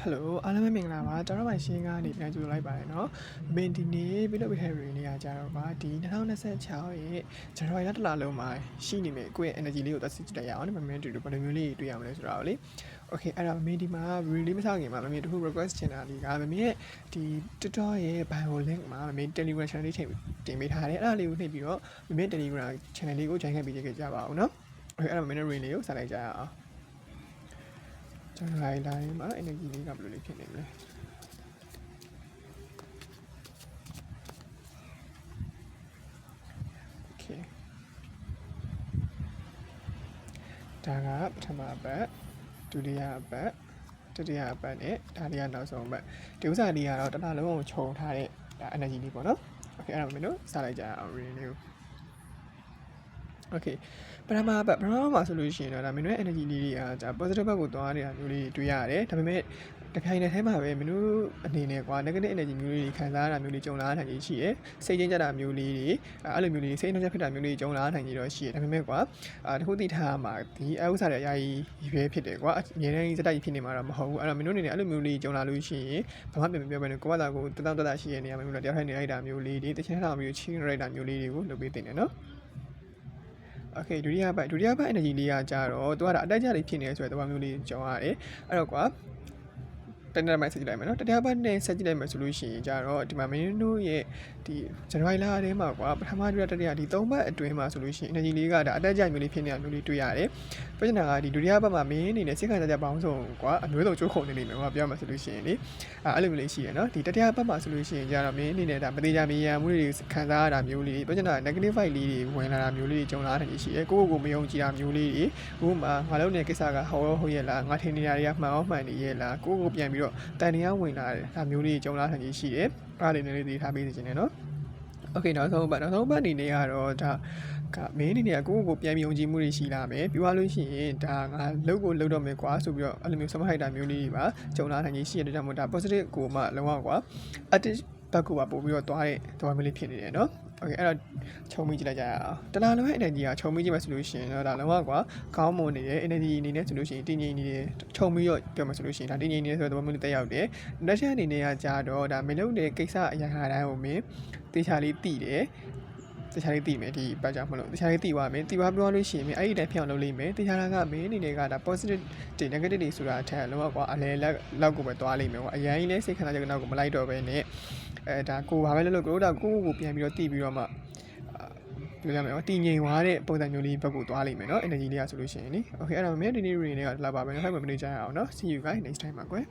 Hello အားလုံးပဲမင်္ဂလာပါကျွန်တော်တို့ရှင်းကားနေပြန်ကြိုလိုက်ပါတယ်เนาะမင်းဒီနေ့ပြီးတော့ပြထိုင်ရီနေရကြတော့ပါဒီ2026ရဲ့ဇန်နဝါရီလတစ်လလုံးမှာရှိနေမယ်ကိုယ့်ရဲ့ energy လေးကိုသက်စစ်ကြည့်ရအောင်နော်မင်းတူတူဘယ်လိုမျိုးလေးတွေ့ရမလဲဆိုတော့လေ Okay အဲ့တော့မင်းဒီမှာ release မဆောက်ခင်မှာမင်းတခု request ချင်တာလေးကမင်းရဲ့ဒီ TikTok ရဲ့ bio link မှာမင်း Telegram channel လေးတင်ပေးထားတယ်အဲ့ဒါလေးကိုနှိပ်ပြီးတော့မင်း Telegram channel လေးကို join ခဲ့ပြီးကြပါအောင်เนาะ Okay အဲ့တော့မင်းရဲ့ reel လေးကိုစလိုက်ကြရအောင်ကျွန်တော်လိုက်တိုင်းမှာ energy လေးကဘယ်လိုလေးဖြစ်နေမလဲ Okay ဒါကပထမပတ်ဒုတိယပတ်တတိယပတ်နဲ့ဒါလေးကနောက်ဆုံးပတ်ဒီဥစ္စာလေးကတော့တစ်လလုံးကိုခြုံထားတဲ့ဒါ energy လေးပေါ့နော် Okay အဲ့တော့မင်းတို့စလိုက်ကြအောင် reel လေးကို Okay ပထမမှာဆိုလို့ရှိရင်တော့ဒါမင်းတို့ရဲ့ energy လေးတွေကဒါ positive ဘက်ကိုသွားနေတာမျိုးလေးတွေ့ရတယ်ဒါပေမဲ့တခိုင်နဲ့ထဲမှာပဲမင်းတို့အနေနဲ့ကွာ negative energy မျိုးလေးခံစားရတာမျိုးလေးကြုံလာနိုင်ကြီးရှိရယ်စိတ်ချင်းကြတာမျိုးလေးတွေအဲ့လိုမျိုးလေးစိတ်နှောက်ဖြစ်တာမျိုးလေးကြုံလာနိုင်ကြီးတော့ရှိရယ်ဒါပေမဲ့ကွာတခုသိထားမှာဒီအဥစ္စာတွေအရာကြီးပဲဖြစ်တယ်ကွာအများကြီးစတိုက်ဖြစ်နေမှာတော့မဟုတ်ဘူးအဲ့တော့မင်းတို့အနေနဲ့အဲ့လိုမျိုးလေးကြုံလာလို့ရှိရင်ဘာမှပြန်မပြောဘဲနဲ့ကိုယ့်ဘာသာကိုတတောက်ရှိရနေရမယ်မျိုးလားတယောက်ထိုင်နေလိုက်တာမျိုးလေးတွေတချင်ထားမျိုးချင်းလိုက်တာမျိုးလေးတွေကိုလုပ်ပေးတင်တယ်နော်Okay ဒုတိယပတ် energy လေးကကြတော့သူကအတက်ကြလေးဖြစ်နေဆိုတဲ့သဘောမျိုးလေးကြုံရတယ်အဲ့တော့ကွာတနေ့မှဆက်ကြည့်လိုက်မယ်နော်တတိယပတ်နဲ့ဆက်ကြည့်လိုက်မယ်ဆိုလို့ရှိရင်ကြတော့ဒီမှာမင်းတို့ရဲ့ဒီဇန်နဝါရီလထဲမှာကွာပထမဒုတိယတတိယဒီ3ပတ်အတွင်းမှာဆိုလို့ရှိရင် energy လေးကဒါအတက်ကြမျိုးလေးဖြစ်နေတာမျိုးလေးတွေ့ရတယ်ပြဿနာကဒီဒုတိယပတ်မှာမင်းအနေနဲ့စိတ်ခံစားချက်ပေါင်းစုံကွာအမျိုးစုံကြိုးခုန်နေနေမယ်ကွာပြောမှဆိုလို့ရှိရင်လေအဲ့လိုမျိုးလေးရှိရနော်ဒီတတိယပတ်မှာဆိုလို့ရှိရင်ကြတော့မင်းအနေနဲ့ဒါမသေးချာမရံမှုတွေခံစားရတာမျိုးလေးပြဿနာ negative vibe လေးတွေဝင်လာတာမျိုးလေးတွေကြုံလာနေရှိရကိုယ့်ကိုမယုံကြည်တာမျိုးလေးတွေဥပမာငါလုံးနေတဲ့ကိစ္စကဟုတ်ရဲ့လားငါထင်နေတာတွေကမှန်အောင်မှန်နေရဲ့လားကိုယ့်ကိုပြန်ပြီးတော့တန်တရားဝင်လာတယ်ဒါမျိုးလေးကြုံလာနိုင်ရှိတယ်အားလေးလေးသေးထားပေးနေတယ်နော် Okay နောက်ဆုံးပတ်အနေနဲ့ကတော့ဒါကမင်းအနေနဲ့ကိုယ့်ကိုပြန်ပြီးယုံကြည်မှုတွေရှိလာမယ်ပြီးသွားလို့ရှိရင်ဒါငါလုပ်ကိုလုပ်တော့မယ်ကွာဆိုပြီးတော့အဲ့လိုမျိုးစမထိုက်တာမျိုးလေးတွေပါကြုံလာနိုင်ရှိရတဲ့ကြောင့်မို့ဒါ positive ကိုမှလုံးဝကွာ active ဘက်ကိုပါပို့ပြီးတော့သွားတဲ့သဘောမျိုးလေးဖြစ်နေတယ်နော် Okay အဲ့တော့ခြုံမိကြည့်လိုက်ကြရအောင်တလားလုံးရဲ့ energy ကခြုံမိကြည့်မှဆိုလို့ရှိရင်တော့ဒါလုံးဝကွာကောင်းမွန်နေတယ် energy အနေနဲ့ဆိုလို့ရှိရင်တည်ငြိမ်နေတယ်ခြုံမိတော့ပြောမှဆိုလို့ရှိရင်ဒါတည်ငြိမ်နေတယ်ဆိုတဲ့သဘောမျိုးလေးတက်ရောက်တယ်လက်ချက်အနေနဲ့ကကြတော့ဒါမလုပ်တဲ့ကိစ္စအရာတိုင်းကိုမင်းတေချာလေးတည်တယ်တခြားလေးတည်မယ်ဒီပတ်ကြောင့်မလို့တခြားလေးတည်သွားမယ်တည်သွားပြောလို့ရှိရင်အဲ့ဒီတိုင်းဖြစ်အောင်လုပ်လိမ့်မယ်တခြားကမင်းအနေနဲ့ကဒါ positive တွေ negative တွေဆိုတာအထက်လုံးဝကွာအလဲလောက်ကိုပဲသွားလိမ့်မယ်ကွာအရင်လေးစိတ်ခံစားချက်ကတော့မလိုက်တော့ဘဲနဲ့ဒါကိုဘာပဲလုပ်ကိုတော့ကိုပြန်ပြီးတော့တည်ပြီးတော့မှပြောရမယ်တည်ငြိမ်သွားတဲ့ပုံစံမျိုးလေးဘက်ကိုသွားလိမ့်မယ်နော် energy လေးကဆိုလို့ရှိရင်လေ Okay အဲ့တော့မင်းဒီနေ့ reading တွေကလာပါပဲနောက်မှမနေကြရအောင်နော် see you guys next time ပါကွယ်